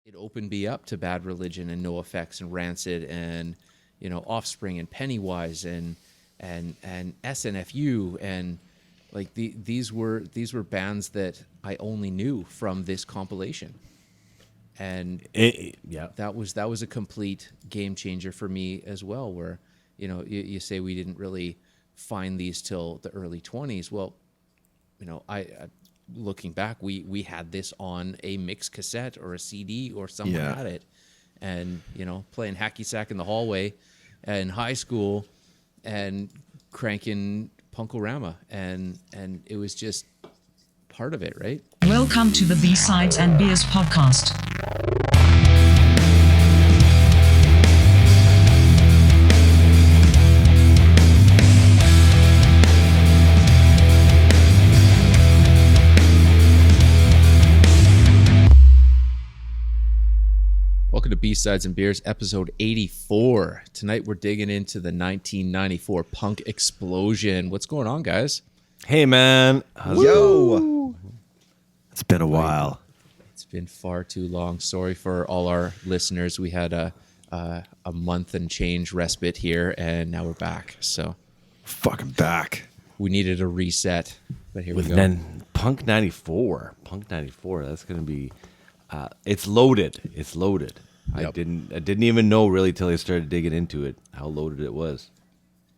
it opened me up to Bad Religion and No Effects and Rancid and Offspring and Pennywise and SNFU and like these were bands that I only knew from this compilation. And that was a complete game changer for me as well, where you say we didn't really find these till the early 20s. Well, I looking back, we had this on a mixed cassette or a CD, or someone had it, and playing hacky sack in the hallway in high school and cranking Punkorama, and it was just part of it, right? Welcome to the B-Sides and Beers podcast. Welcome to B-Sides and Beers, episode 84. Tonight we're digging into the 1994 punk explosion. What's going on, guys? Hey, man. Yo! It's been a while. It's been far too long. Sorry for all our listeners. We had a month and change respite here, and now we're back. So fucking back. We needed a reset, but here we go. Then Punk 94. Punk 94. That's going to be... it's loaded. It's loaded. Yep. I didn't even know really till I started digging into it how loaded it was.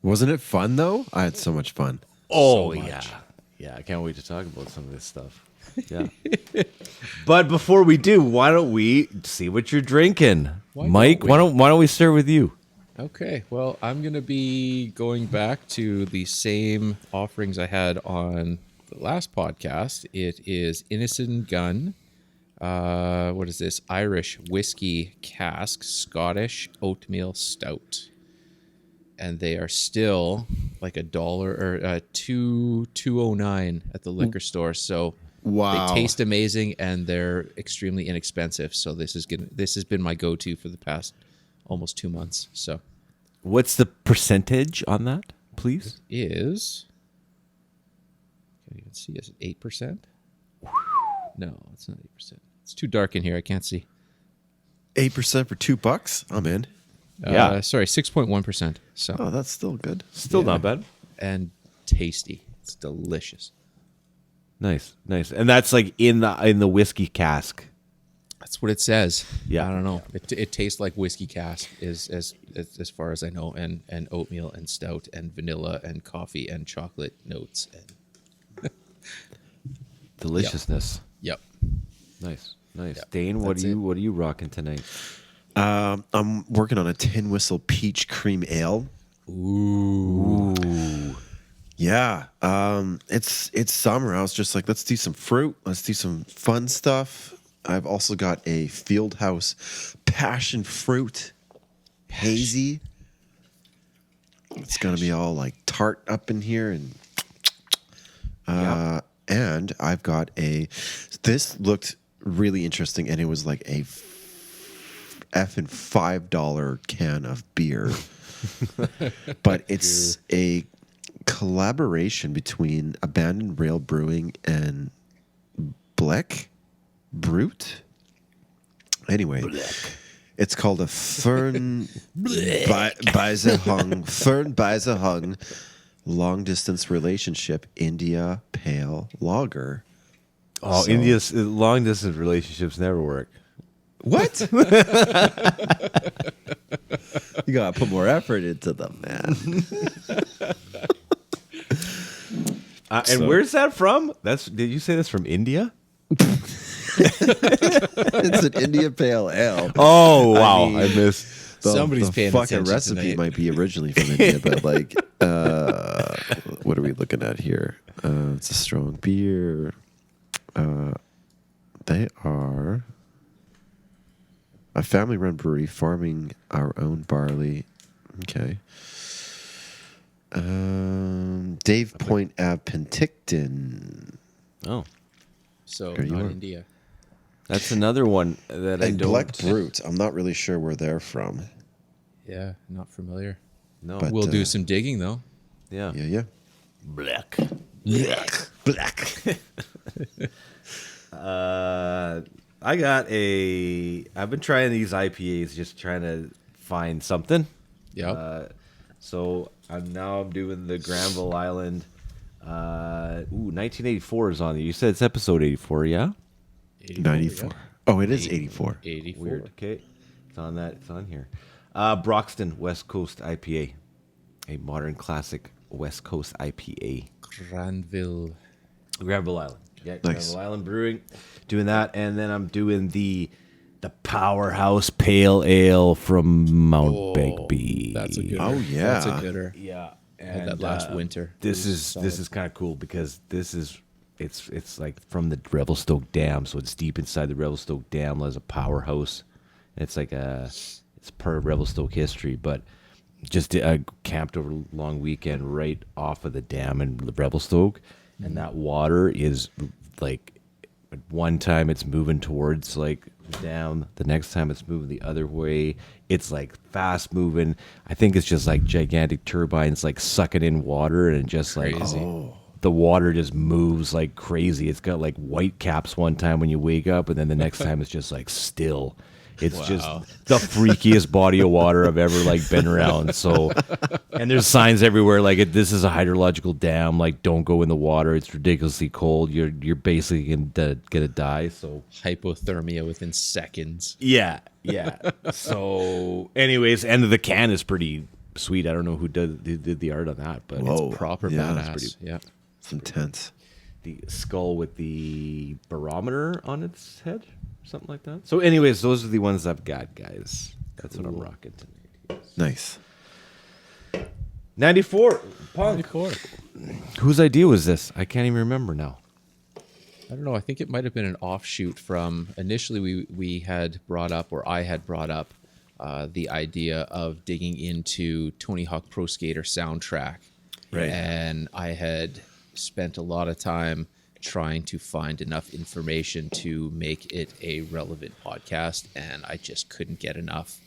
Wasn't it fun though? I had so much fun. Oh yeah. I can't wait to talk about some of this stuff. Yeah. But before we do, why don't we see what you're drinking, Mike? Why don't we start with you? Okay. Well, I'm gonna be going back to the same offerings I had on the last podcast. It is Innocent Gun. What is this? Irish whiskey cask, Scottish oatmeal stout, and they are still like $1 or $2.09 at the liquor store. So wow, they taste amazing and they're extremely inexpensive. So this has been my go-to for the past almost 2 months. So, what's the percentage on that, please? It is. Can't even see. Is it 8%? No, it's not 8%. It's too dark in here. I can't see. 8% for $2. I'm in. Yeah. Sorry, 6.1%. So. Oh, that's still good. Still not bad. And tasty. It's delicious. Nice. And that's like in the whiskey cask. That's what it says. Yeah. I don't know. It tastes like whiskey cask is as far as I know, and oatmeal and stout and vanilla and coffee and chocolate notes and deliciousness. Yep. Nice. Yep. Dane, what are you rocking tonight? I'm working on a Tin Whistle Peach Cream Ale. Ooh. Yeah. It's summer. I was just like, let's do some fruit. Let's do some fun stuff. I've also got a Fieldhouse Passion Fruit Hazy. It's gonna be all like tart up in here, and and I've got this looked really interesting, and it was like a effing $5 can of beer. But it's a collaboration between Abandoned Rail Brewing and Bleck Brute. Anyway, it's called a Fern Beizehung long distance relationship India Pale Lager. Oh, so, India's long distance relationships never work. What? You gotta put more effort into them, man. And where's that from? Did you say that's from India? It's an India Pale Ale. Oh wow, I missed. Somebody's paying fucking attention recipe tonight. might be originally from India, but like, what are we looking at here? It's a strong beer. They are a family-run brewery farming our own barley. Okay. Dave Point Ave, Penticton. Oh, So There you not are. India. that's another one that I And don't. Black Brute. I'm not really sure where they're from. Yeah, not familiar. No. But- We'll do some digging though. yeah. Yeah. Black. Black. I've been trying these IPAs, just trying to find something. Yeah. So I'm doing the Granville Island. 1984 is on there. You said it's episode 84, yeah? 94. Oh, it is 84. 84. Weird. Okay, it's on that. It's on here. Broxton West Coast IPA, a modern classic West Coast IPA. Granville. Granville Island. Yeah, Nice. Granville Island Brewing. Doing that, and then I'm doing the Powerhouse Pale Ale from Mount Begbie. That's a good. Oh, yeah. That's a gooder. Yeah, Had and that last winter. This It was is solid. kind of cool because it's like from the Revelstoke Dam, so it's deep inside the Revelstoke Dam as a powerhouse. It's like it's part of Revelstoke history, but just camped over a long weekend right off of the dam in Revelstoke, and that water is like at one time it's moving towards like the dam, the next time it's moving the other way. It's like fast moving. I think it's just like gigantic turbines like sucking in water and just like Crazy. the water just moves like crazy. It's got like white caps one time when you wake up, and then the next time it's just like still. It's just the freakiest body of water I've ever like been around. So, and there's signs everywhere like this is a hydrological dam. Like, don't go in the water. It's ridiculously cold. You're basically gonna die. So Hypothermia within seconds. yeah. So, anyways, and the can is pretty sweet. I don't know who did the art on that, but Whoa. it's Proper Yeah, badass. that's Yeah. It's intense. the skull with the barometer on its head, something like that. So, anyways, those are the ones I've got, guys. That's what I'm rocking tonight. Nice. 94 punk. 94. Whose idea was this? I can't even remember now. I don't know. I think it might have been an offshoot from initially we had brought up, or I had brought up, the idea of digging into Tony Hawk Pro Skater soundtrack. Right. And I had spent a lot of time trying to find enough information to make it a relevant podcast, and I just couldn't get enough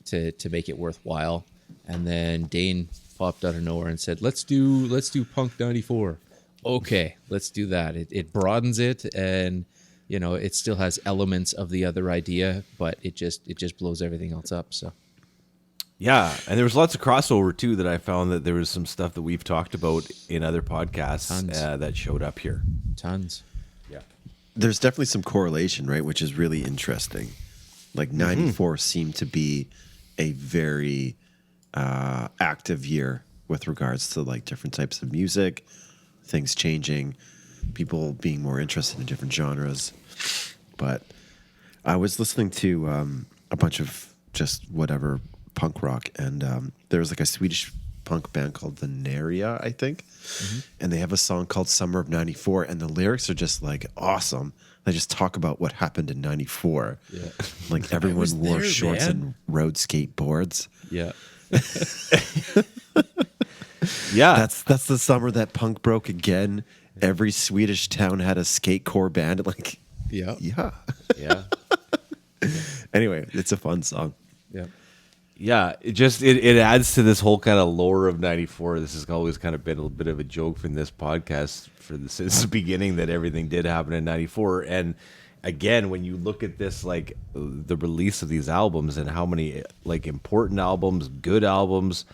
to make it worthwhile. And then Dane popped out of nowhere and said, "Let's do Punk 94." Okay, let's do that. It broadens it, and you know it still has elements of the other idea, but it just blows everything else up. So Yeah, and there was lots of crossover too that I found that there was some stuff that we've talked about in other podcasts Tons. that showed up here. tons. Yeah. There's definitely some correlation, right? Which is really interesting. Like 94 seemed to be a very active year with regards to like different types of music, things changing, people being more interested in different genres. But I was listening to a bunch of just whatever punk rock, and there was like a Swedish punk band called Veneria, I think, and they have a song called Summer of 94, and the lyrics are just like awesome. They just talk about what happened in 94. Yeah. Like everyone was wore there, shorts man. and rode skateboards. Yeah. Yeah. That's the summer that punk broke again. Every Swedish town had a skatecore band. Like, Yeah. yeah. yeah. Anyway, it's a fun song. Yeah. Yeah, it adds to this whole kind of lore of 94. This has always kind of been a bit of a joke from this podcast since the beginning that everything did happen in 94. And again, when you look at this, like the release of these albums and how many like important albums, good albums,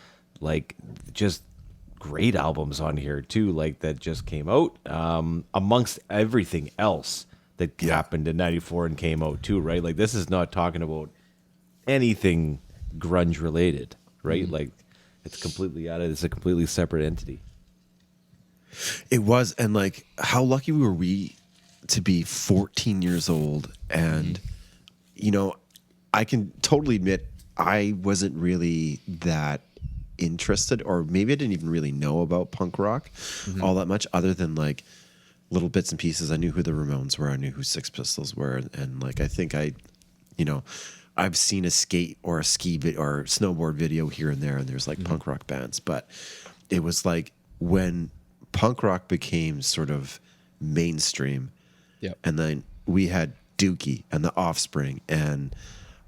like just great albums on here too, like that just came out amongst everything else that happened in 94 and came out too, right? Like this is not talking about anything grunge related, right? Like it's a completely separate entity. It was, and like, how lucky were we to be 14 years old? And, you know, I can totally admit I wasn't really that interested, or maybe I didn't even really know about punk rock all that much, other than like little bits and pieces. I knew who the Ramones were, I knew who Six Pistols were, and like, I think I've seen a skate or a ski or snowboard video here and there, and there's like punk rock bands. But it was like when punk rock became sort of mainstream, Yep. and then we had Dookie and the Offspring and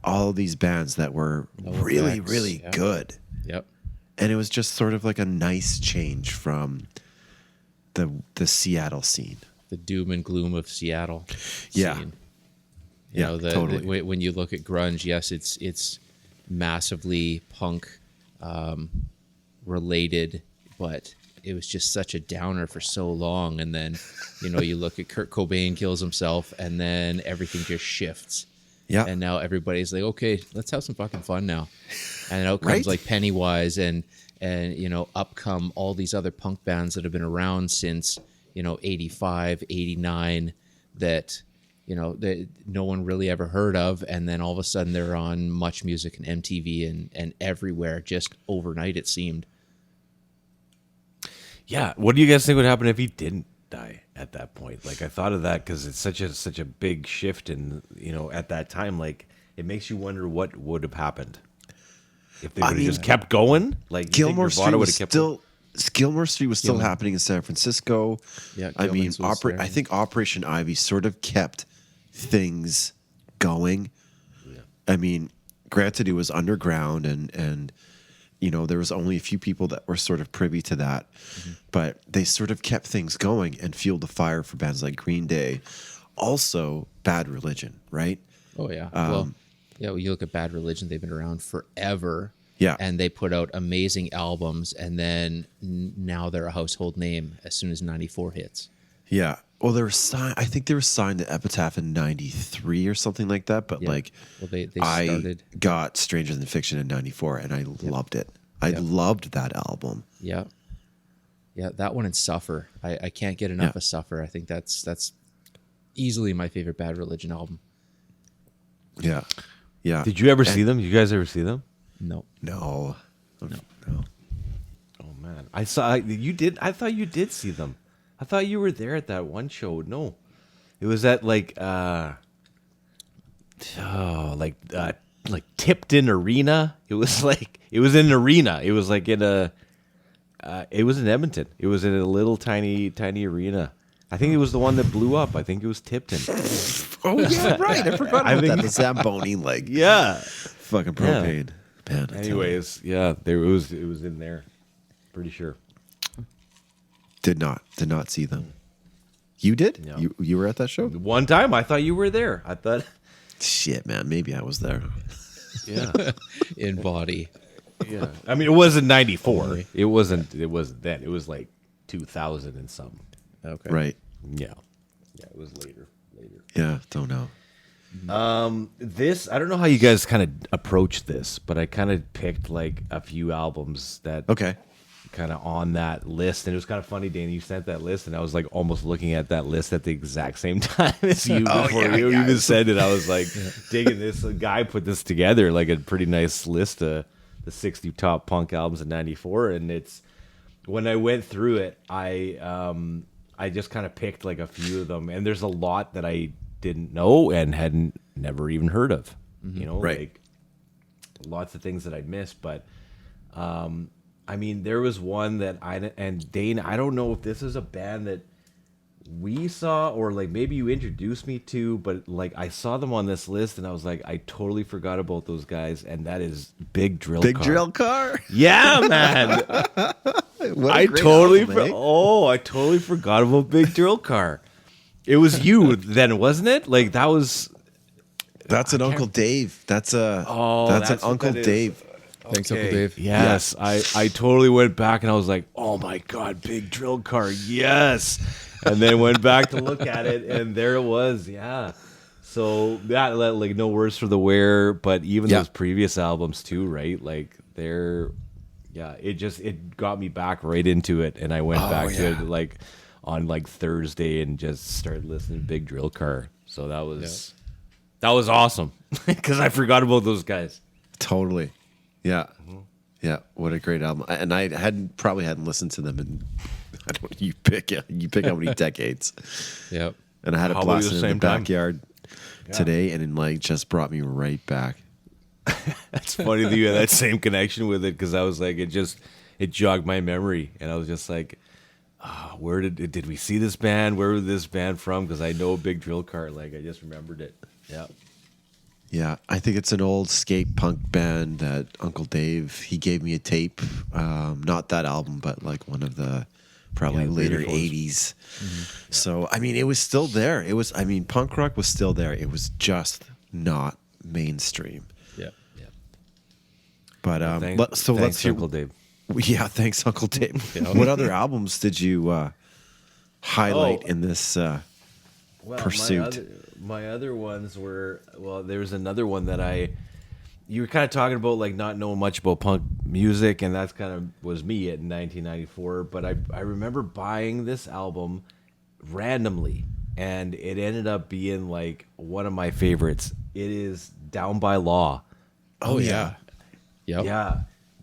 all of these bands that were really, effects, really yeah. good. Yep. And it was just sort of like a nice change from the Seattle scene. The doom and gloom of Seattle. Yeah. Scene. You know, totally. when you look at grunge, yes, it's massively punk related, but it was just such a downer for so long. And then, you know, you look at Kurt Cobain kills himself, and then everything just shifts. Yeah. And now everybody's like, okay, let's have some fucking fun now. And out comes Right? like Pennywise and you know, up come all these other punk bands that have been around since, you know, 85, 89 that, you know, that no one really ever heard of. And then all of a sudden they're on Much Music and MTV and everywhere just overnight, it seemed. Yeah. What do you guys think would happen if he didn't die at that point? Like, I thought of that because it's such a big shift, and you know, at that time, like, it makes you wonder what would have happened if they would have just kept going. Like, Gilmore Street was kept still Gilmore Street was still happening in San Francisco. Yeah, I mean, Gilman's was there. I think Operation Ivy sort of kept things going. Yeah. I mean, granted, it was underground, and you know, there was only a few people that were sort of privy to that, but they sort of kept things going and fueled the fire for bands like Green Day. Also, Bad Religion, right? Oh yeah. Well, you look at Bad Religion; they've been around forever. Yeah. And they put out amazing albums, and then now they're a household name as soon as '94 hits. Yeah. Well, they were signed. I think they were signed to Epitaph in '93 or something like that. But Yeah. like, Well, they I started. got Stranger Than Fiction in '94, and I loved it. I loved that album. Yeah. Yeah, that one and Suffer. I can't get enough Yeah. of Suffer. I think that's easily my favorite Bad Religion album. Yeah. Yeah. Did you ever see them? You guys ever see them? No. No. No. Oh man, I saw you did. I thought you did see them. I thought you were there at that one show. No, it was at like Tipton Arena. It was like it was in an arena. It was like in a. It was in Edmonton. It was in a little tiny arena. I think it was the one that blew up. I think it was Tipton. Oh yeah, right. I forgot about think- that. The Zamboni, like Yeah. fucking propane. Man, I tell you. Anyways, yeah, there it was in there. Pretty sure. did not see them. You did? No. You were at that show? One time, I thought you were there. I thought, Shit, man. Maybe I was there. yeah, In body. yeah. I mean, it wasn't '94. It wasn't then. It was like 2000 and something. Okay. Right. Yeah, it was later. Yeah. Don't know. This, I don't know how you guys kind of approach this, but I kind of picked like a few albums that Okay. kind of on that list, and it was kind of funny, Dana. You sent that list, and I was like almost looking at that list at the exact same time as you before you even said it. I was like digging this. A guy put this together, like a pretty nice list of the 60 top punk albums in '94, and it's when I went through it, I just kind of picked like a few of them, and there's a lot that I didn't know and hadn't never even heard of. You know, Right. like lots of things that I'd missed, but. I mean, there was one that and Dane, I don't know if this is a band that we saw or like maybe you introduced me to, but like I saw them on this list and I was like, I totally forgot about those guys, and that is Big Drill Big Car. Drill Car. Yeah, man. I totally forgot about Big Drill Car. It was you then, wasn't it? Like that was That's an Uncle Dave. That's an that's what Uncle that is. Dave. Thanks, Uncle Dave. Yes, I totally went back and I was like, oh my God, Big Drill Car, yes. And then went back to look at it and there it was, yeah. So that like No Words for the Wear, but even those previous albums too, right? Like it got me back right into it, and I went back to it like on like Thursday and just started listening to Big Drill Car. So that was awesome because I forgot about those guys. Totally. Yeah. Yeah. What a great album. And I probably hadn't listened to them in you pick how many decades. Yep. And I had it Probably the blasted in the same time. backyard today, and it like just brought me right back. It's funny that you had that same connection with it because I was like, it jogged my memory, and I was just like, where did we see this band? Where was this band from? Because I know Big Drill Car, like I just remembered it. Yeah. Yeah, I think it's an old skate punk band that Uncle Dave, he gave me a tape, not that album, but like one of the probably Yeah, later very close. 80s. So, I mean, it was still there. Punk rock was still there. It was just not mainstream. Yeah. But Thanks, let's hear. Uncle Dave. Yeah, thanks, Uncle Dave. What other albums did you highlight in this pursuit? My other ones were, well, there was another one that you were kind of talking about, like, not knowing much about punk music, and that's kind of was me in 1994. But I remember buying this album randomly, and it ended up being like one of my favorites. It is Down by Law. Oh yeah. Yep. Yeah,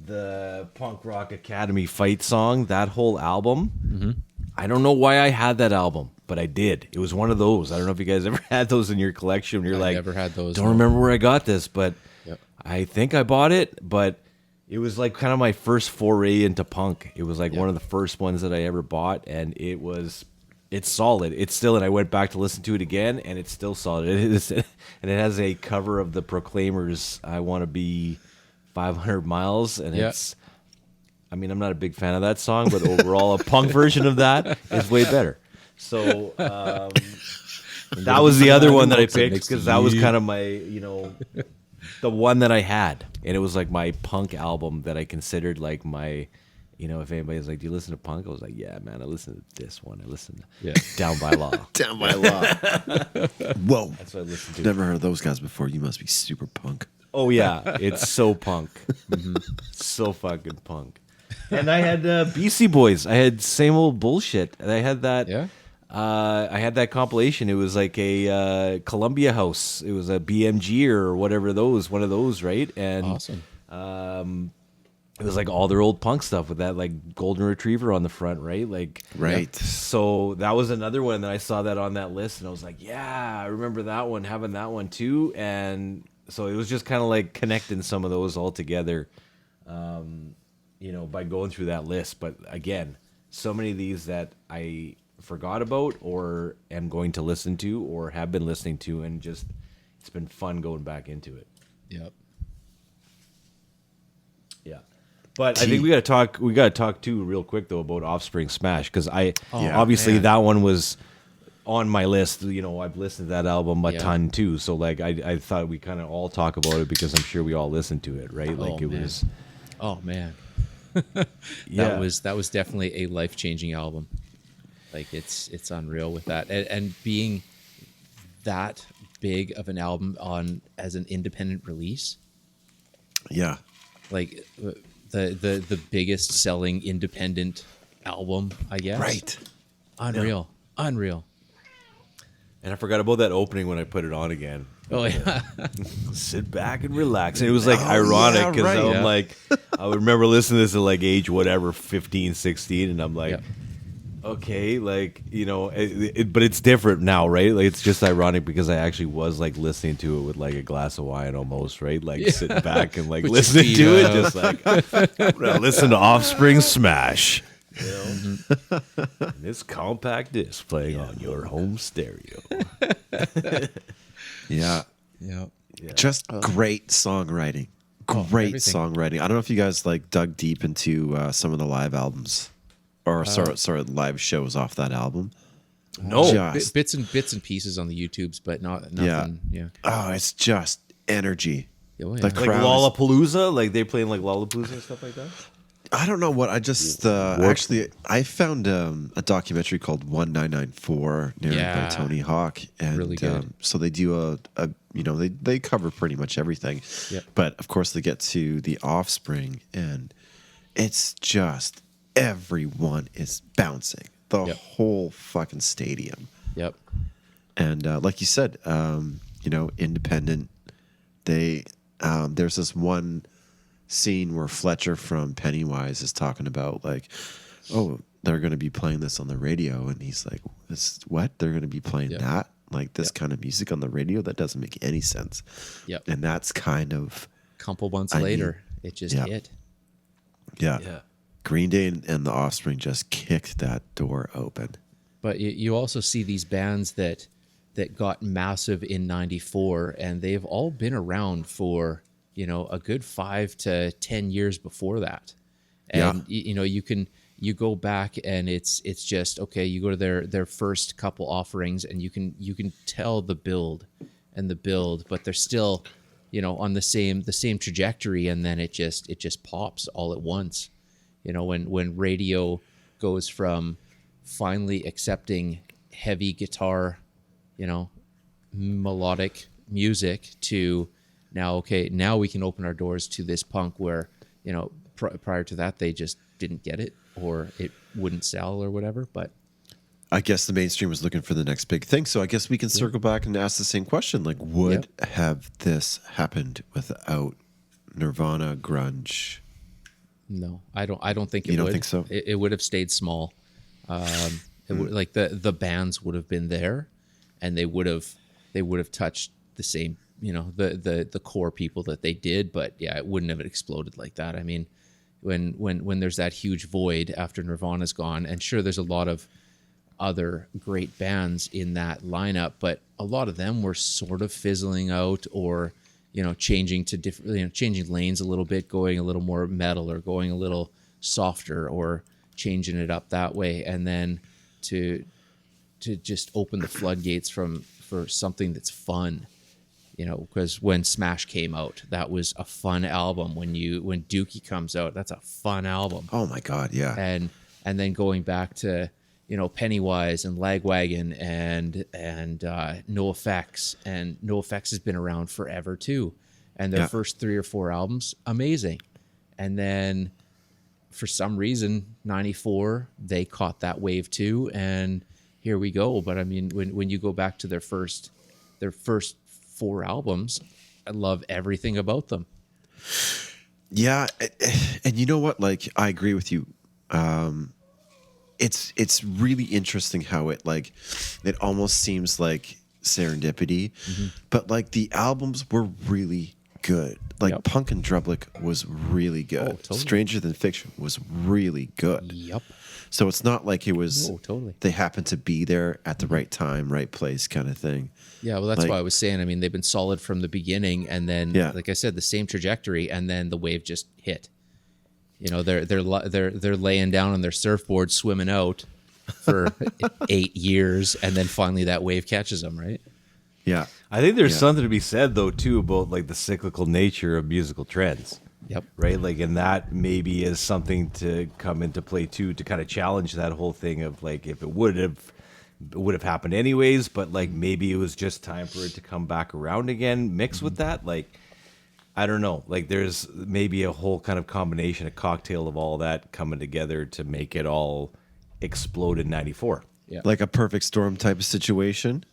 the Punk Rock Academy fight song, that whole album. I don't know why I had that album, but I did. It was one of those. I don't know if you guys ever had those in your collection. You're like, never had those, Don't no. remember where I got this, but Yep. I think I bought it. But it was like kind of my first foray into punk. It was like one of the first ones that I ever bought, and it's solid. It's still, and I went back to listen to it again, and it's still solid. It is, and it has a cover of the Proclaimers' "I Want to Be 500 Miles," and it's. I mean, I'm not a big fan of that song, but overall, a punk version of that is way better. So that was the other one that I picked because that was kind of my, the one that I had, and it was like my punk album that I considered like my. If anybody's like, "Do you listen to punk?" I was like, "Yeah, man, I listen to this one. I listen to Down by Law." Down by Law. Whoa. That's what I listened to. Never heard of those guys before. You must be super punk. Oh yeah, it's so punk, so fucking punk. And I had BC Boys. I had Same Old Bullshit. And I had that. Yeah. I had that compilation. It was like a Columbia House. It was a BMG or whatever one of those, right? And Awesome. it was like all their old punk stuff with that like golden retriever on the front, right? Like, Right. so that was another one that I saw that on that list, and I was like, yeah, I remember that one, having that one too. And so it was just kind of like connecting some of those all together, by going through that list. But again, so many of these that I forgot about or am going to listen to or have been listening to, and just it's been fun going back into it. Yep. Yeah. But I think we got to talk too real quick though about Offspring Smash, because obviously man. that one was on my list. I've listened to that album a ton too. So like I thought we kind of all talk about it because I'm sure we all listened to it, right? Like was. Oh man. Yeah. That was definitely a life-changing album. Like it's unreal with that, and being that big of an album as an independent release. Yeah. Like the biggest selling independent album, I guess. Right. Unreal. Unreal. And I forgot about that opening when I put it on again. Oh yeah. Sit back and relax. And it was like ironic because right. I'm like, I would remember listening to this at like age whatever, 15, 16, and I'm like, okay, like, but it's different now, right? Like, it's just ironic because I actually was like listening to it with like a glass of wine almost, right? Like sitting back and like Put your listening feet to it, up. just like, I'm gonna listen to Offspring Smash. This compact disc playing on your home stereo. Yeah. Yeah. Just great songwriting. Great everything. songwriting. I don't know if you guys like dug deep into some of the live albums or live shows off that album. No. Just- Bits and pieces on the YouTubes, but nothing. Yeah. Oh, it's just energy. Oh, yeah. The Like crowd is- Lollapalooza, like they playing like Lollapalooza and stuff like that. I don't know what I just actually I found a documentary called 1994 narrated by Yeah. Tony Hawk, and Really good. so they do they cover pretty much everything, Yep. but of course they get to the Offspring, and it's just everyone is bouncing the Yep. whole fucking stadium, Yep. and like you said, independent. They there's this one scene where Fletcher from Pennywise is talking about like, oh, they're going to be playing this on the radio, and he's like, "This what? They're going to be playing that? Like this kind of music on the radio? That doesn't make any sense." Yep. And that's kind of Couple months I mean, later, it just hit. yeah. Green Day and the Offspring just kicked that door open. But you also see these bands that got massive in '94, and they've all been around for a good 5 to 10 years before that. And you you go back and it's just okay. You go to their first couple offerings, and you can tell the build, but they're still, on the same trajectory, and then it just pops all at once. When radio goes from finally accepting heavy guitar, melodic music to now, okay, now we can open our doors to this punk where, prior to that, they just didn't get it, or it wouldn't sell or whatever. But I guess the mainstream was looking for the next big thing. So I guess we can circle back and ask the same question. Like, would have this happened without Nirvana, grunge? no, I don't think it You don't would. think so? It would have stayed small. It would, like the bands would have been there, and they would have touched the same, the core people that they did. But yeah, it wouldn't have exploded like that. I mean, when there's that huge void after Nirvana's gone, and sure, there's a lot of other great bands in that lineup, but a lot of them were sort of fizzling out, or changing to different, changing lanes a little bit, going a little more metal, or going a little softer, or changing it up that way, and then to just open the floodgates for something that's fun. Because when Smash came out, that was a fun album. When Dookie comes out, that's a fun album. Oh my God, yeah. And then going back to Pennywise and Lagwagon and NoFX, and NoFX has been around forever too, and their first 3 or 4 albums, amazing. And then for some reason, 94, they caught that wave too, and here we go. But I mean, when you go back to their first 4 albums, I love everything about them. Yeah, and you know what? Like, I agree with you. It's really interesting how it almost seems like serendipity, but like the albums were really good. Like Punk and Drublic was really good. Oh, totally. Stranger Than Fiction was really good. Yep. So it's not like it was Totally. they happened to be there at the right time, right place kind of thing. Yeah, well, that's why I was saying. I mean, they've been solid from the beginning, and then, like I said, the same trajectory, and then the wave just hit. They're laying down on their surfboard, swimming out for 8 years, and then finally that wave catches them, right? Yeah. I think there's something to be said though too about like the cyclical nature of musical trends. Yep. Right, like, and that maybe is something to come into play too, to kind of challenge that whole thing of like, if it would have happened anyways, but like maybe it was just time for it to come back around again. Mixed with that, like, I don't know, like there's maybe a whole kind of combination, a cocktail of all that coming together to make it all explode in '94. Yeah. Like a perfect storm type of situation.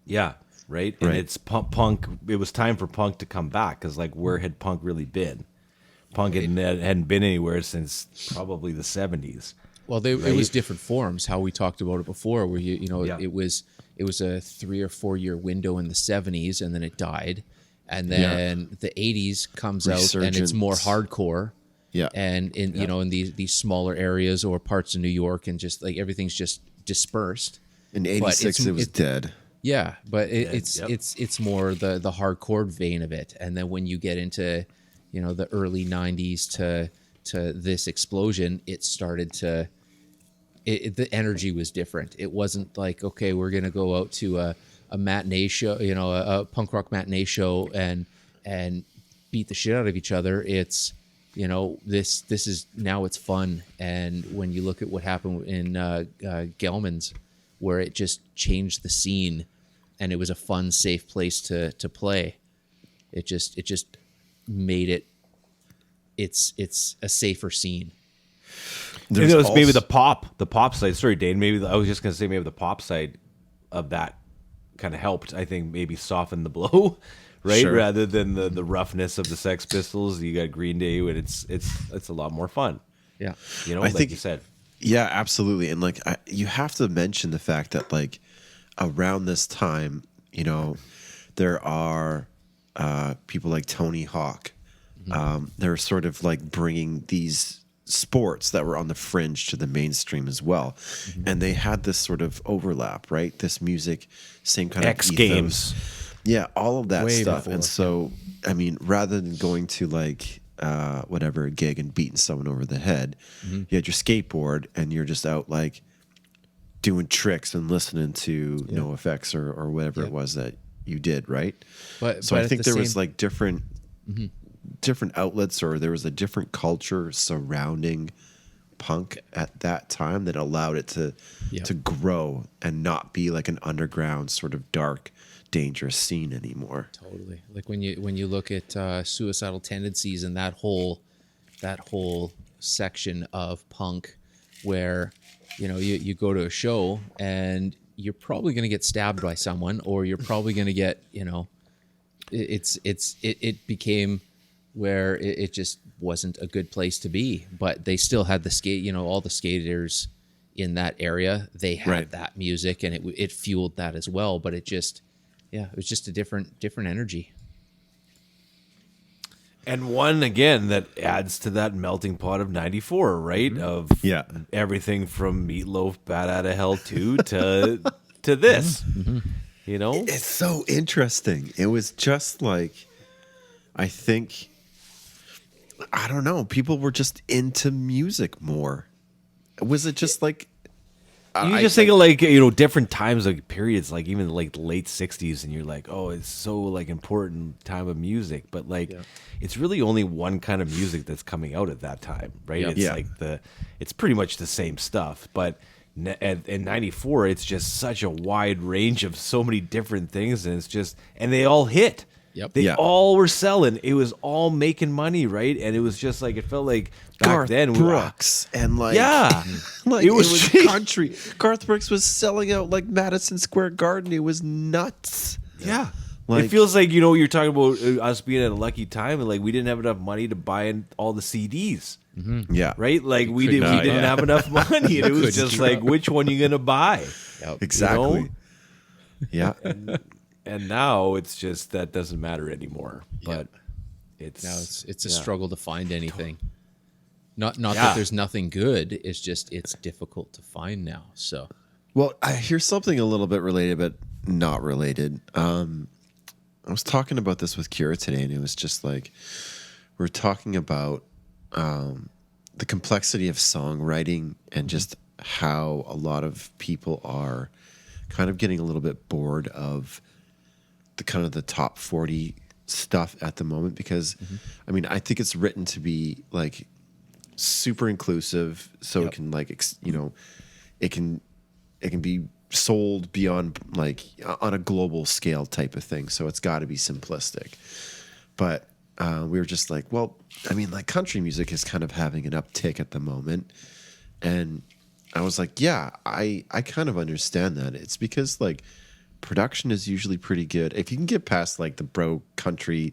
Yeah, right. And it's punk. It was time for punk to come back, because like, where had punk really been? Punk hadn't been anywhere since probably the 70s. Well, it was different forms. How we talked about it before, where it was a 3 or 4 year window in the 70s, and then it died, and then the 80s comes out, and it's more hardcore. Yeah, and in these smaller areas or parts of New York, and just like everything's just dispersed. In '86, it was dead. Yeah, but it's more the hardcore vein of it, and then when you get into the early 90s to this explosion, it started to the energy was different. It wasn't like, okay, we're gonna go out to a matinee show, a punk rock matinee show, and beat the shit out of each other. It's this is now, it's fun. And when you look at what happened in Gelman's, where it just changed the scene, and it was a fun, safe place to play, it just made it's a safer scene. It was maybe the pop side. Sorry, Dane. Maybe I was just gonna say maybe the pop side of that kind of helped. I think maybe soften the blow, right? Sure. Rather than the roughness of the Sex Pistols. You got Green Day, and it's a lot more fun. Yeah, I like think you said. Yeah, absolutely. And like, you have to mention the fact that like around this time, there are people like Tony Hawk. They're sort of like bringing these sports that were on the fringe to the mainstream as well. And they had this sort of overlap, right? This music, same kind X of Games. Yeah, all of that Way stuff. before. And so, I mean, rather than going to like whatever gig and beating someone over the head. You had your skateboard, and you're just out like doing tricks and listening to No Effects or whatever it was that you did, right? So I think there was like different outlets, or there was a different culture surrounding punk at that time that allowed it to grow and not be like an underground sort of dark, dangerous scene anymore. Totally. Like when you look at Suicidal Tendencies and that whole section of punk where you go to a show and you're probably going to get stabbed by someone, or you're probably going to get it became where it just wasn't a good place to be. But they still had the skate, all the skaters in that area, they had that music, and it fueled that as well. But it was just a different energy. And one, again, that adds to that melting pot of 94, right? Of everything from Meatloaf, Bat Out of Hell 2 to this. It's so interesting. It was just like, I think, I don't know, people were just into music more. Was it just like... You just think of like, different times, like periods, like even like the late 60s, and you're like, oh, it's so like important time of music. But like, it's really only one kind of music that's coming out at that time, right? It's like it's pretty much the same stuff. But in 94, it's just such a wide range of so many different things. And they all hit. Yep. They all were selling. It was all making money, right? And it was just like, it felt like back Garth then Brooks and like like it was country. Garth Brooks was selling out like Madison Square Garden. It was nuts. Yeah. Like, it feels like, you're talking about us being at a lucky time, and like we didn't have enough money to buy in all the CDs. Yeah. Right? Like we didn't have enough money, and it was just like, which one you going to buy? Exactly. Yeah. And now it's just, that doesn't matter anymore. But it's a struggle to find anything. Not that there's nothing good. It's just, it's difficult to find now. So, well, I hear something a little bit related, but not related. I was talking about this with Kira today, and it was just like, we're talking about the complexity of songwriting and just how a lot of people are kind of getting a little bit bored of the kind of the top 40 stuff at the moment, because I mean, I think it's written to be like super inclusive, so it can like it can be sold beyond like on a global scale type of thing, so it's got to be simplistic. But we were just like, well, I mean, like country music is kind of having an uptick at the moment, and I was like, yeah, I kind of understand that. It's because like production is usually pretty good. If you can get past like the bro country,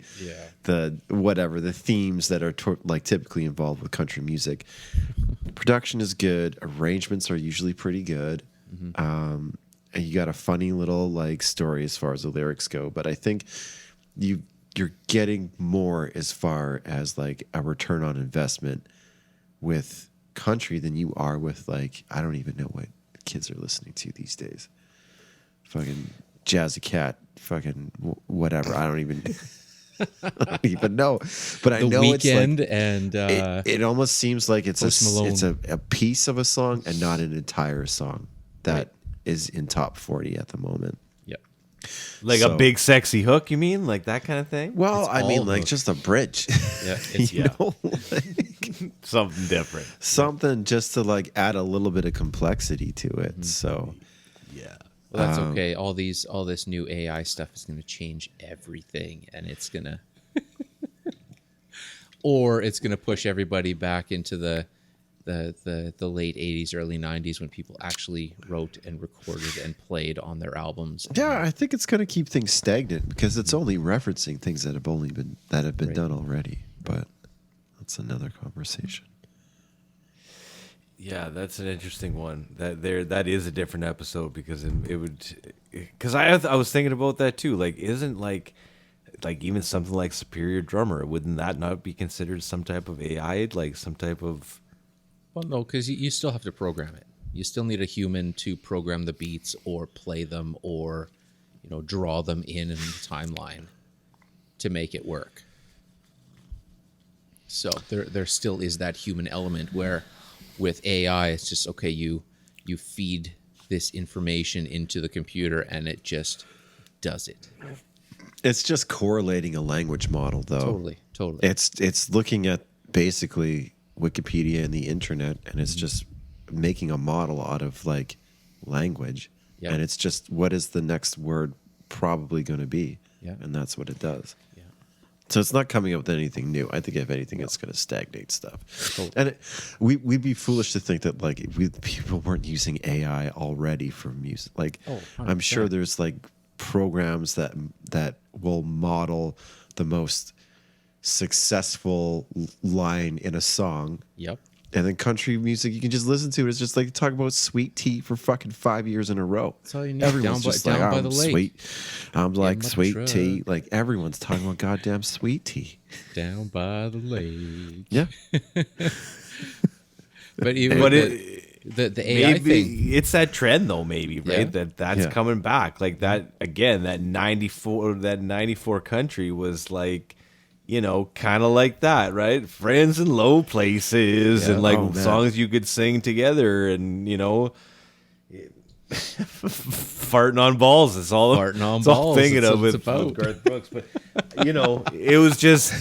the whatever, the themes that are like typically involved with country music, production is good. Arrangements are usually pretty good. And you got a funny little like story as far as the lyrics go. But I think you're getting more as far as like a return on investment with country than you are with like, I don't even know what kids are listening to these days. Fucking Jazzy Cat, fucking whatever. I don't even know. But I know Weekend, it's like, and it almost seems like it's Post Malone. a piece of a song and not an entire song that is in top 40 at the moment. Yep. like a big sexy hook, you mean? Like that kind of thing? Well, It's I mean, all like hooks. just a bridge. Yeah, it's You know, like, Something different. something just to like add a little bit of complexity to it. So Yeah. Well, that's okay. All this new AI stuff is going to change everything, and it's gonna, or it's gonna push everybody back into the late '80s, early '90s when people actually wrote and recorded and played on their albums. yeah, I think it's going to keep things stagnant because it's only referencing things that have been done already. But that's another conversation. Yeah, that's an interesting one. That is a different episode because I was thinking about that too. Like, isn't like even something like Superior Drummer, wouldn't that not be considered some type of AI? Like some type of... Well, no, because you still have to program it. You still need a human to program the beats or play them or, draw them in the timeline to make it work. So there still is that human element where with AI, it's just, okay, you feed this information into the computer and it just does it. It's just correlating a language model, though. Totally. It's looking at basically Wikipedia and the internet, and it's just making a model out of like language. Yep. And it's just, what is the next word probably going to be? Yeah. And that's what it does. Yeah. So it's not coming up with anything new. I think if anything, it's going to stagnate stuff. Totally. And we'd be foolish to think that like people weren't using AI already for music. Like, Oh, I'm sure 100%. there's like programs that will model the most successful line in a song. Yep. And then country music, you can just listen to it. It's just like talk about sweet tea for fucking 5 years in a row. That's all you need. Everyone's Down by- just like, down by I'm the lake. sweet. I'm like by the sweet truck. tea. Like everyone's talking about goddamn sweet tea. Down by the lake. Yeah. But even But the AI maybe thing. it's that trend though, maybe, right? Yeah. That's Yeah. coming back. Like that again, that 94 country was like, you know, kind of like that, right? Friends in low places Yeah. and like Oh, man. songs you could sing together and, you know, farting on balls. It's all Farting on it's all balls, thinking that's of what it it's about. Garth Brooks. But you know, it was just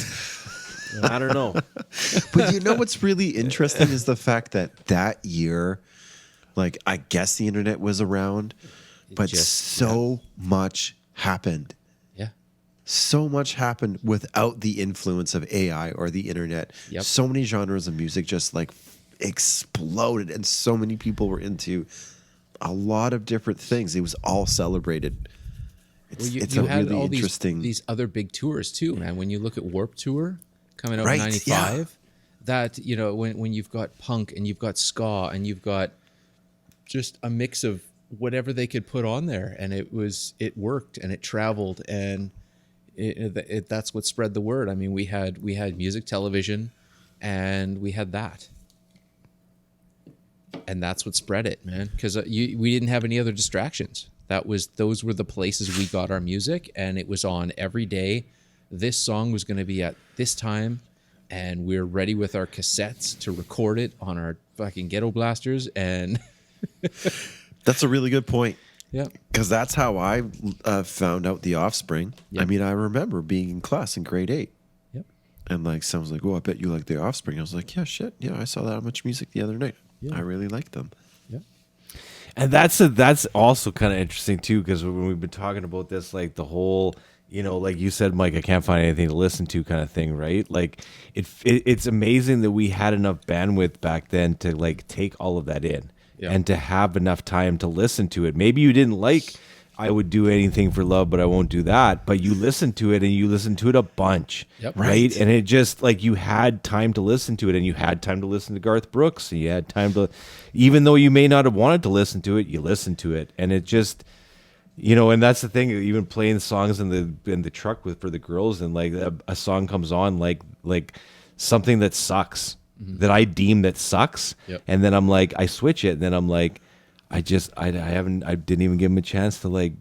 I don't know. But you know what's really interesting is the fact that year, like, I guess the internet was around, but just- so much happened. Yeah. So much happened without the influence of AI or the internet. Yep. So many genres of music just like exploded, and so many people were into a lot of different things. It was all celebrated. It's, Well, it's you a had really all interesting. these other big tours too, man. When you look at Warp Tour coming out Right, in '95, yeah. that, you know, when you've got punk and you've got ska and you've got just a mix of whatever they could put on there, and it worked and it traveled, and that's what spread the word. I mean, we had music television, and we had that. And that's what spread it, man. Because we didn't have any other distractions. Those were the places we got our music, and it was on every day. This song was going to be at this time, and we're ready with our cassettes to record it on our fucking ghetto blasters. And That's a really good point. yeah, Because that's how I found out The Offspring. Yeah. I mean, I remember being in class in grade 8. yep, And like someone's like, "Oh, I bet you like The Offspring." I was like, "Yeah, shit. Yeah, I saw that much music the other night. Yeah. I really like them." yep, And that's also kind of interesting too, because when we've been talking about this, like the whole, you know, like you said, Mike, I can't find anything to listen to, kind of thing, right? Like it's amazing that we had enough bandwidth back then to like take all of that in Yeah. and to have enough time to listen to it. Maybe you didn't like I would do anything for love, but I won't do that. But you listened to it, and you listened to it a bunch, Yep. right? Right. And it just like you had time to listen to it, and you had time to listen to Garth Brooks, and you had time to, even though you may not have wanted to listen to it, you listened to it, and it just, you know, and that's the thing. Even playing songs in the truck for the girls, and like a song comes on, like something that sucks, that I deem that sucks, Yep. and then I'm like, I switch it, and then I'm like, I didn't even give them a chance to like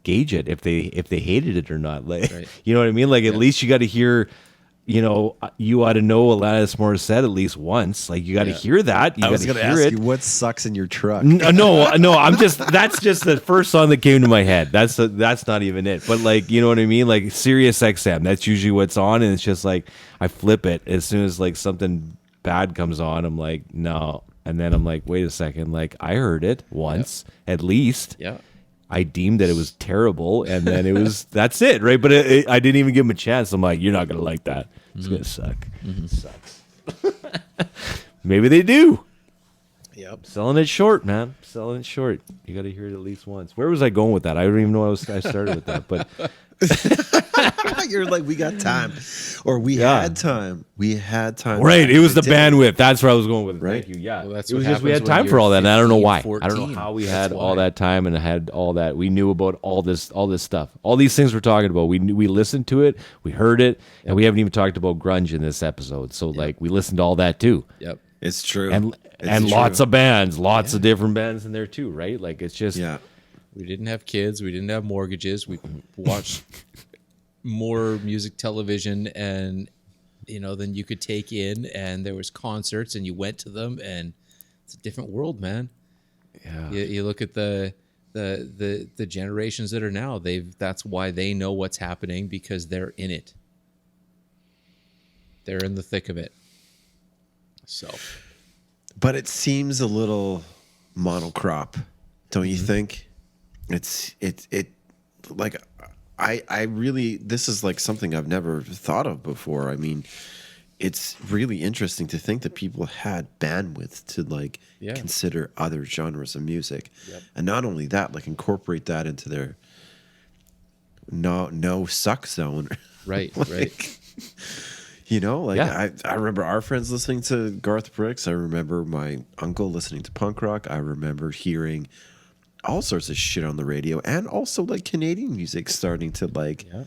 gauge it if they hated it or not. Like, Right. you know what I mean? Like, at least you got to hear, you know, you ought to know Alanis Morissette at least once. Like, you got to Yeah. hear that. You I got was to going to hear ask it. you what sucks in your truck. No, that's just the first song that came to my head. That's not even it. But like, you know what I mean? Like Sirius XM, that's usually what's on, and it's just like I flip it as soon as like something bad comes on. I'm like, no, and then I'm like, wait a second, like I heard it once at least. yeah. I deemed that it was terrible, and then it was that's it, right? But I didn't even give him a chance. I'm like, you're not gonna like that. It's gonna suck. It sucks. Maybe they do. Yep. Selling it short, man. Selling it short. You got to hear it at least once. Where was I going with that? I don't even know I started with that, but You're like, we got time. Or we Yeah. had time. We had time. right. It was the Did it. bandwidth. That's where I was going with it. Right. Thank you. Yeah. Well, that's it was what just we had happens when time for you're all that, and I don't know 15, why. I don't know 14. how we That's had all why. that time and had all that. We knew about all this stuff. All these things we're talking about. We listened to it, we heard it, and we haven't even talked about grunge in this episode. So like we listened to all that too. Yep. It's true. And It's lots true. of bands, lots of different bands in there too, right? Like it's just Yeah. We didn't have kids. We didn't have mortgages. We watched more music television, and than you could take in, and there was concerts and you went to them, and it's a different world, man. Yeah. You look at the generations that are now, that's why they know what's happening, because they're in it. They're in the thick of it. So, But it seems a little monocrop, don't you think? It like I really, this is like something I've never thought of before. I mean, it's really interesting to think that people had bandwidth to like consider other genres of music. Yep. And not only that, like incorporate that into their no suck zone. right, Like, right. You know, like Yeah. I remember our friends listening to Garth Brooks. I remember my uncle listening to punk rock. I remember hearing all sorts of shit on the radio, and also like Canadian music starting to like Yeah.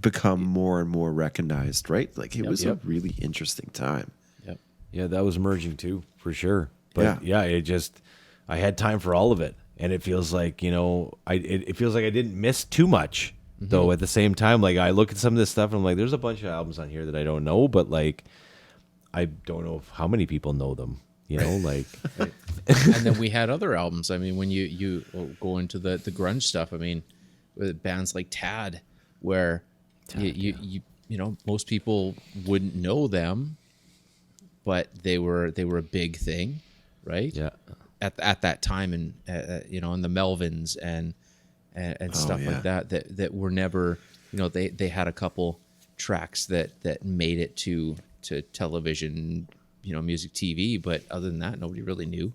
become more and more recognized, right? Like it was yep. a really interesting time. Yep. Yeah, that was merging too, for sure. But yeah, I had time for all of it, and it feels like it feels like I didn't miss too much. Though at the same time, like I look at some of this stuff and I'm like, there's a bunch of albums on here that I don't know, but like I don't know how many people know them. Like And then we had other albums. I mean, when you go into the grunge stuff, I mean, with bands like Tad, where you most people wouldn't know them, but they were a big thing, right? Yeah. At that time, and and the Melvins and stuff like that were never, they had a couple tracks that made it to television, music TV, but other than that, nobody really knew.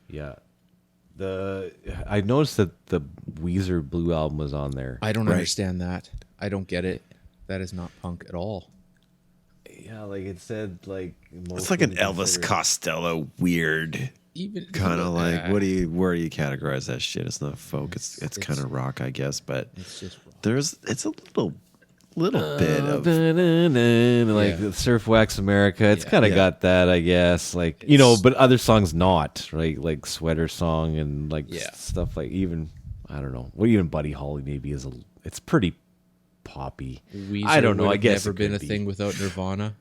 Yeah. I noticed that the Weezer Blue album was on there. I don't Right. understand that. I don't get it. That is not punk at all. Yeah, like it said, like It's like an Elvis Costello weird Even kind of like uh, where do you categorize that shit? It's not folk. It's kind of rock, I guess, but It's just wrong. it's a little bit of like Yeah. Surf Wax America. It's Yeah. kind of Yeah. got that, I guess. Like but other songs not right, like Sweater Song and like Yeah. stuff like even I don't know. Well, even Buddy Holly maybe it's pretty poppy. Weezer I don't know. would I have guess never it been could a be. thing without Nirvana.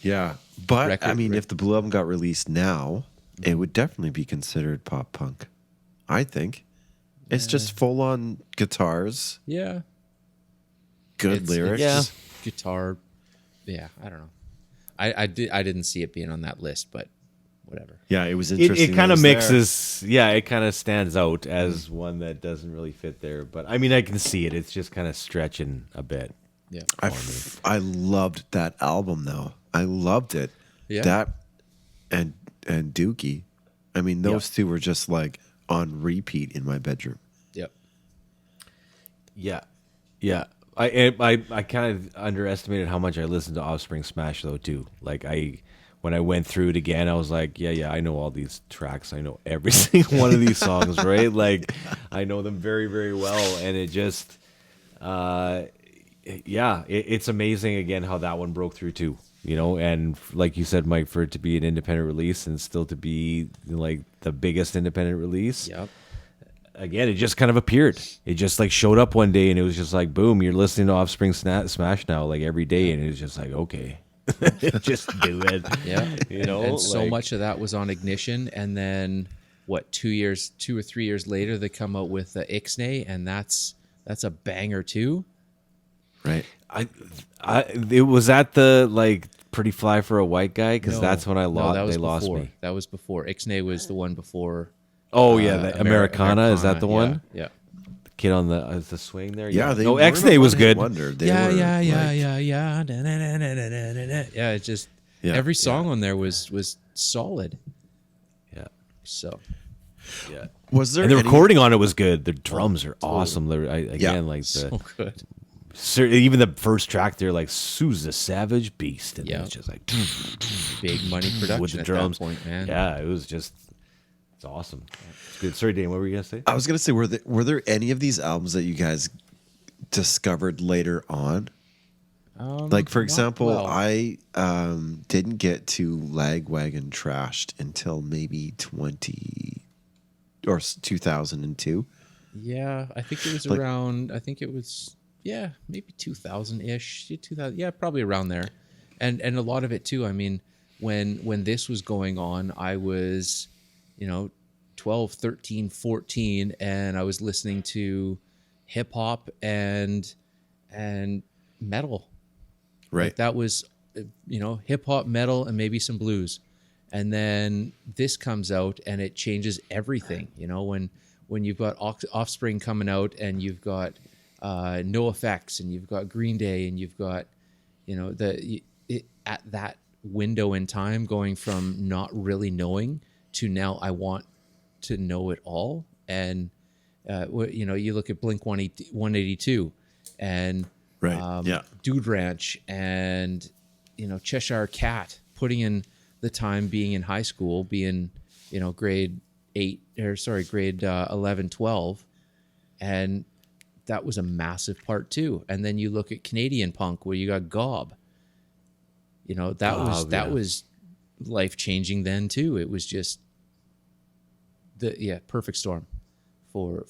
Yeah. But I Record- mean, rec- if the Blue Album got released now, it would definitely be considered pop punk. I think it's just full on guitars, Yeah. good It's lyrics. Yeah. guitar. Yeah, I don't know. I didn't see it being on that list, but whatever. Yeah, it was It interesting. kind that of it was there. mixes. Yeah, it kind of stands out as one that doesn't really fit there. But I mean, I can see it. It's just kind of stretching a bit. Yeah. I loved that album though. I loved it. Yeah. That and Dookie. I mean, those two were just like on repeat in my bedroom. Yep. Yeah, yeah. I kind of underestimated how much I listened to Offspring Smash though too. Like when I went through it again, I was like, yeah, I know all these tracks. I know every single one of these songs, right? Like I know them very, very well, and it just, it's amazing again how that one broke through too. And like you said, Mike, for it to be an independent release and still to be like the biggest independent release. Yep. Again, it just kind of appeared. It just like showed up one day, and it was just like, boom! You're listening to Offspring Smash now, like every day, and it was just like, okay, just do it. Yeah. And so like- much of that was on Ignition, and then what? 2 or 3 years later, they come out with Ixnay, and that's a banger too. Right. It was at the like Pretty Fly for a White Guy because No. that's when I No, lost. that was They lost before. me. That was before. Ixnay was the one before. Oh yeah, the Americana, is that the one? Yeah. Kid on the swing there. Yeah, they no, weren't X-Nay a was one-hit good. wonder. They Yeah, were, yeah, yeah, like- yeah, yeah. Da-na-na-na-na-na-na-na. Yeah, it just Yeah, every song on there was solid. Yeah, So yeah. Was there And the any- recording on it was good. The drums are awesome. Again, Yeah. like the so good. even the first track, they're like Sue's the Savage Beast, and Yeah. it's just like Big money production with the at drums. that point, man. Yeah, it's awesome. It's good. Sorry, Dane, what were you gonna say? I was gonna say, were there any of these albums that you guys discovered later on? Like, for not example, well. I didn't get to Lagwagon Trashed until maybe 2002. Yeah, I think it was Like- around. I think it was yeah, maybe 2000-ish, 2000, yeah, probably around there. And a lot of it too. I mean, when this was going on, I was, 12, 13, 14, and I was listening to hip hop and metal. Right. Like that was, hip hop, metal, and maybe some blues. And then this comes out and it changes everything. When you've got Offspring coming out and you've got No Effects and you've got Green Day and you've got, at that window in time going from not really knowing to now I want to know it all. And, you look at Blink 182 and Right. Yeah. Dude Ranch and Cheshire Cat, putting in the time being in high school, being grade 11, 12, and that was a massive part too. And then you look at Canadian punk where you got Gob. That was life changing then too. It was just perfect storm for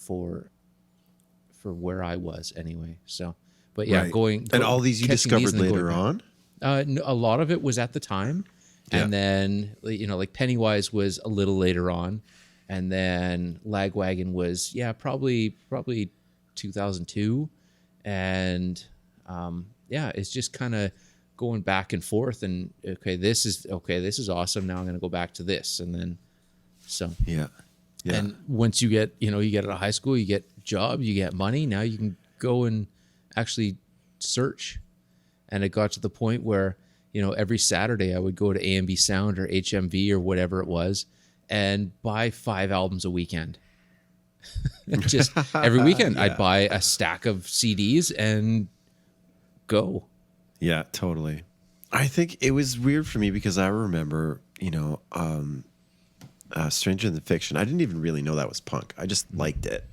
where I was anyway. So. But yeah, Right. going and all these you catching discovered these and then later going back. on. A lot of it was at the time, and then like Pennywise was a little later on, and then Lagwagon was probably 2002, and it's just kind of going back and forth. And this is awesome. Now I'm going to go back to this, and then Yeah. And once you get you get out of high school, you get a job, you get money. Now you can go and actually search. And it got to the point where every Saturday I would go to A&B Sound or HMV or whatever it was and buy 5 albums a weekend. Just every weekend I'd buy a stack of CDs and go. Yeah, totally. I think it was weird for me because I remember Stranger Than Fiction. I didn't even really know that was punk. I just liked it.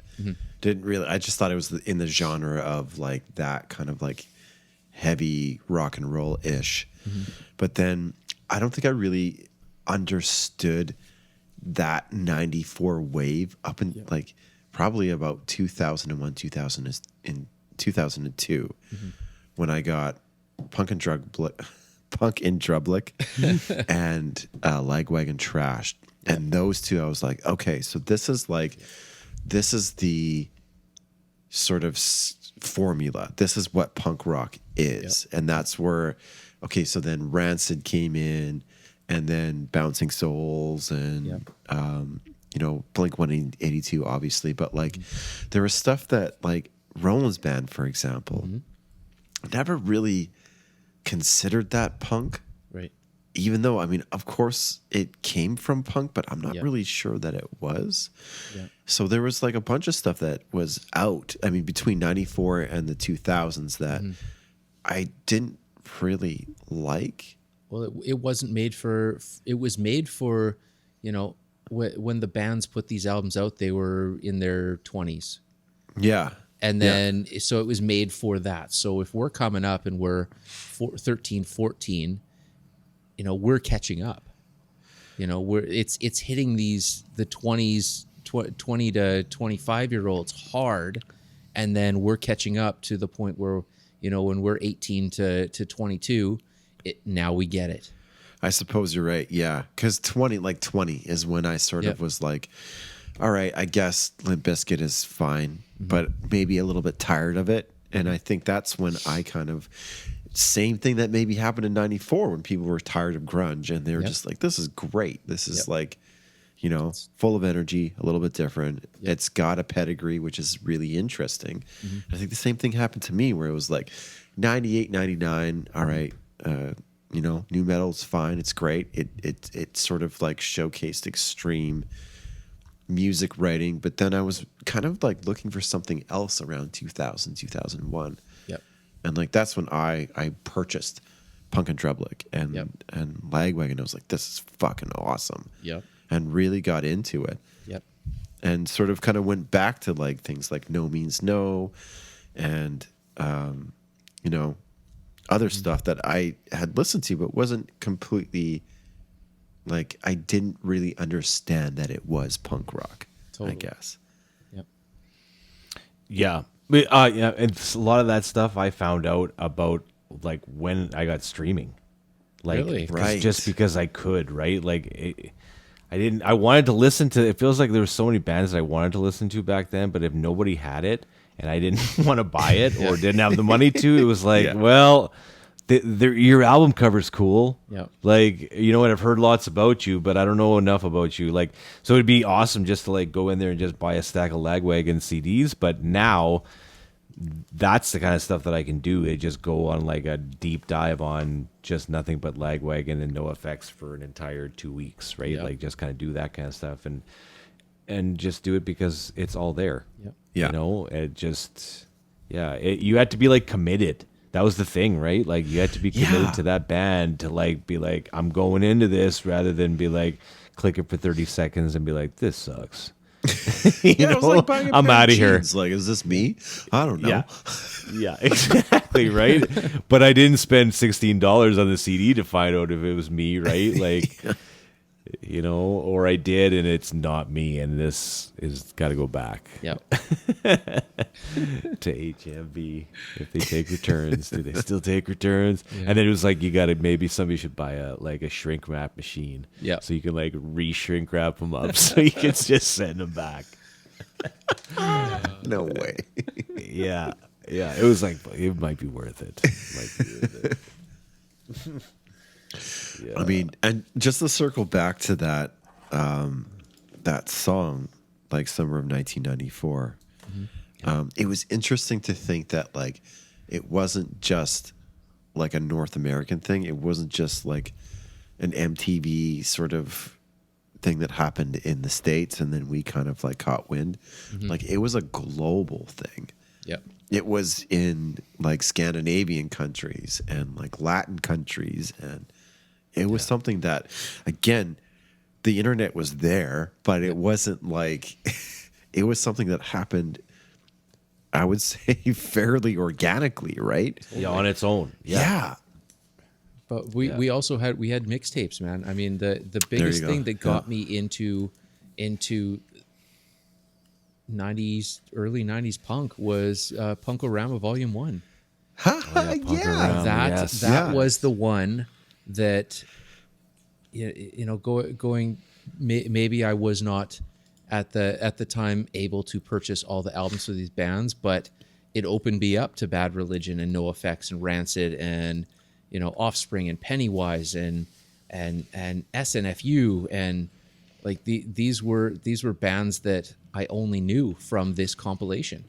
I just thought it was in the genre of like that kind of like heavy rock and roll ish. But then I don't think I really understood that 94 wave up in like probably about 2001, 2002 when I got Punk in Drublick and Lagwagon Trashed. And those two, I was like, okay, so this is the sort of formula. This is what punk rock is. And that's where, okay, so then Rancid came in and then Bouncing Souls and, Blink 182, obviously. But like there was stuff that like Roland's Band, for example, never really considered that punk. Right. Even though, I mean, of course it came from punk, but I'm not really sure that it was. Yeah. So there was like a bunch of stuff that was out. I mean, between 94 and the 2000s that I didn't really like. Well, it wasn't made for, it was made for, when the bands put these albums out, they were in their 20s. Yeah. And then, so it was made for that. So if we're coming up and we're 13, 14, we're catching up. It's hitting the 20s, 20 to 25-year-olds hard, and then we're catching up to the point where when we're 18 to 22, now we get it. I suppose you're right. Yeah, because 20 is when I sort of was like, all right, I guess Limp Bizkit is fine, but maybe a little bit tired of it. And I think that's when I kind of, same thing that maybe happened in 94 when people were tired of grunge and they were just like, this is great. This is like, full of energy, a little bit different. It's got a pedigree, which is really interesting. I think the same thing happened to me where it was like 98, 99. All right. Nu metal's fine. It's great. It sort of like showcased extreme music writing, but then I was kind of like looking for something else around 2000, 2001. Yep. And like that's when I purchased Punk and Drublick and Lagwagon. I was like, this is fucking awesome. Yep. And really got into it. Yep. And sort of kind of went back to like things like No Means No and other stuff that I had listened to but wasn't completely like I didn't really understand that it was punk rock. Totally. I guess. Yep. Yeah. But, yeah, it's a lot of that stuff I found out about like when I got streaming, like Really? 'cause Right. just because I could, right? Like I wanted to listen to. It feels like there were so many bands that I wanted to listen to back then, but if nobody had it and I didn't want to buy it or didn't have the money to, it was like, Yeah. well, your album cover's cool. Yeah. Like, you know what? I've heard lots about you, but I don't know enough about you. Like, so it'd be awesome just to like go in there and just buy a stack of Lagwagon CDs. But now that's the kind of stuff that I can do. It just go on like a deep dive on just nothing but Lagwagon and no effects for an entire 2 weeks, right? Yeah. Like just kind of do that kind of stuff and just do it because it's all there. Yeah. Yeah. You know, it just, yeah, you had to be like committed. That was the thing, right? Like you had to be committed Yeah. to that band to like be like, I'm going into this rather than be like, click it for 30 seconds and be like, this sucks. You Yeah, it was know? like buying a I'm pair of out of here. jeans. Like, is this me? I don't know. Yeah. Yeah, exactly, right? But I didn't spend $16 on the CD to find out if it was me, right? Like, you know, or I did and it's not me, and this is got to go back Yeah. to HMV if they take returns. Do they still take returns? And then it was like, you got to, maybe somebody should buy a shrink wrap machine. Yeah. So you can like re-shrink wrap them up so you can just send them back. No way. Yeah. Yeah. It was like, it might be worth it. Yeah. I mean, and just to circle back to that that song, like Summer of 1994, it was interesting to think that like it wasn't just like a North American thing. It wasn't just like an MTV sort of thing that happened in the States and then we kind of like caught wind. Like it was a global thing. Yeah. It was in like Scandinavian countries and like Latin countries, and it was something that, again, the internet was there, but it wasn't like it was something that happened, I would say, fairly organically, right? Yeah, on its own. Yeah. But we also had mixtapes, man. I mean, the biggest go. thing that got me into 90s, early 90s punk was Punkorama Volume 1. Yeah. That yes. that Yeah. was the one that you know going maybe I was not at the time able to purchase all the albums of these bands, but it opened me up to Bad Religion and No Effects and Rancid and you know Offspring and Pennywise and SNFU and like these were bands that I only knew from this compilation.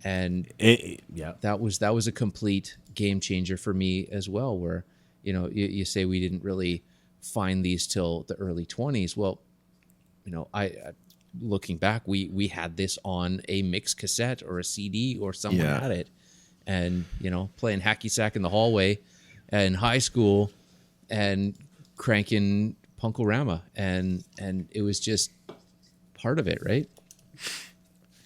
And Yeah. that was a complete game changer for me as well, where you know you say we didn't really find these till the early 20s. Well, you know, I looking back, we had this on a mixed cassette or a CD or someone Yeah. had it, and you know, playing hacky sack in the hallway in high school and cranking Punkorama, and it was just part of it, right?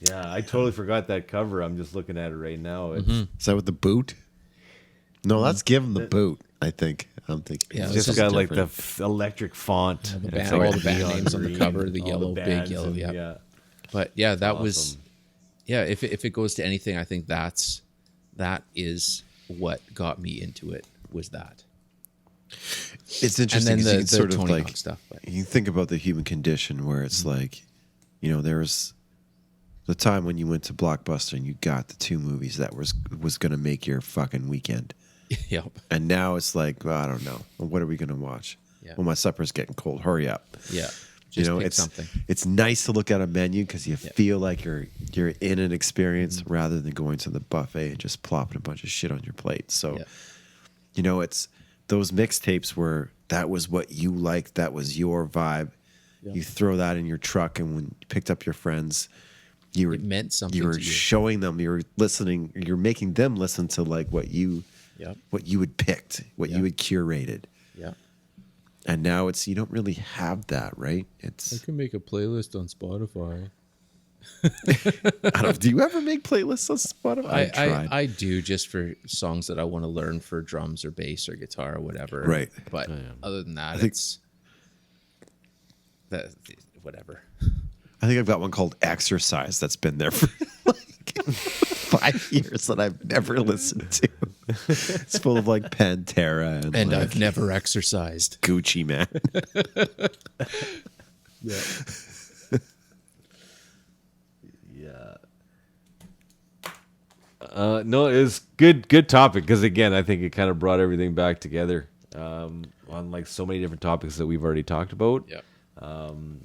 Yeah, I totally forgot that cover. I'm just looking at it right now. It's Is that with the boot? No, let's give him the boot, I think. I'm thinking. Yeah, just this is got like the different. electric font. The and band, it's all like the band neon names on the green, cover, the all yellow, big bands yellow, and- yeah. But yeah, that was awesome. yeah. If it goes to anything, I think that is what got me into it. Was that? It's interesting And then because you can the sort of Tony like Hawk stuff, but- you think about the human condition where it's like, you know, there was the time when you went to Blockbuster and you got the two movies that was going to make your fucking weekend. Yep. And now it's like, well, I don't know. Well, what are we going to watch? Yeah. Well, my supper's getting cold. Hurry up. Yeah. You Just know, pick it's something. it's nice to look at a menu because you feel like you're in an experience rather than going to the buffet and just plopping a bunch of shit on your plate. So, Yeah. you know, it's those mixtapes where that was what you liked, that was your vibe. Yeah. You throw that in your truck, and when you picked up your friends, you were It meant something You were to you. showing them, you were listening, you're making them listen to like what you Yep. had picked, what you Yeah. had curated. Yeah. And now it's you don't really have that, right? It's can make a playlist on Spotify. I don't, do you ever make playlists on Spotify? I've tried. I do just for songs that I want to learn for drums or bass or guitar or whatever. Right. But other than that, think- it's that whatever. I think I've got one called Exercise that's been there for like 5 years that I've never listened to. It's full of like Pantera and like I've never exercised. Gucci Man. No, it was good topic because again, I think it kind of brought everything back together on like so many different topics that we've already talked about. Yeah.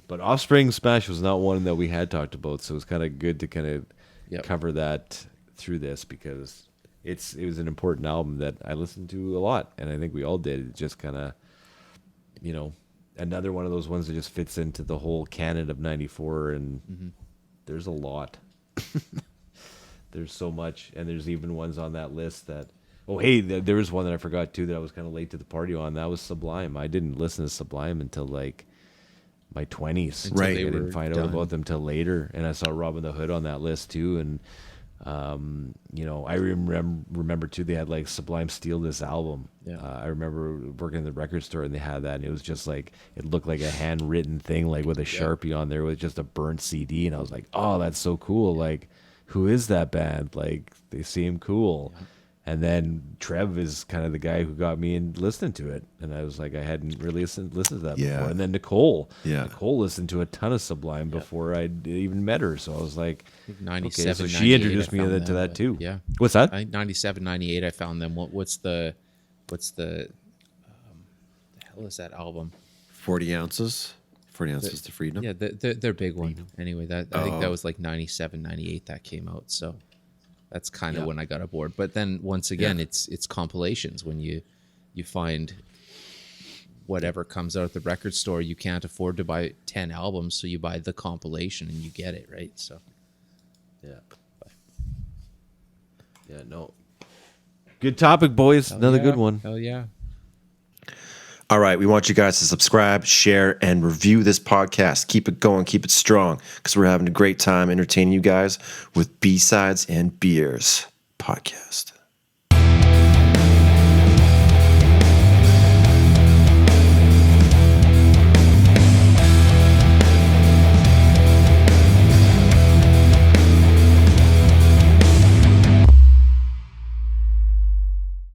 But Offspring Smash was not one that we had talked about, so it was kind of good to kind of Yep. cover that through this because it was an important album that I listened to a lot, and I think we all did. It just kind of, another one of those ones that just fits into the whole canon of '94, and there's a lot. There's so much, and there's even ones on that list that. Oh, hey, there was one that I forgot too that I was kind of late to the party on. That was Sublime. I didn't listen to Sublime until like my 20s. Right. I didn't were find done. out about them till later, and I saw Robin the Hood on that list too. And I remember too. They had like Sublime steal this album. Yeah. I remember working in the record store and they had that, and it was just like it looked like a handwritten thing, like with a Sharpie on there with just a burnt CD, and I was like, oh, that's so cool. Like, who is that band? Like, they seem cool. Yeah. And then Trev is kind of the guy who got me in listening to it. And I was like, I hadn't really listened to that Yeah. before. And then Nicole. Yeah. Nicole listened to a ton of Sublime before I'd even met her. So I was like, 97, okay, so she 98, introduced I me found to that them, too. Yeah. What's that? 97, 98, I found them. What's the hell is that album? 40 ounces. 40 ounces to freedom. Yeah, their big one. Anyway, I think that was like 97, 98 that came out. So that's kind of when I got aboard. But then once again, it's compilations when you find whatever comes out at the record store. You can't afford to buy 10 albums, so you buy the compilation and you get it, right? So No. Good topic, boys. Another good one. Hell yeah. All right, we want you guys to subscribe, share, and review this podcast. Keep it going, keep it strong, because we're having a great time entertaining you guys with B-Sides and Beers podcast.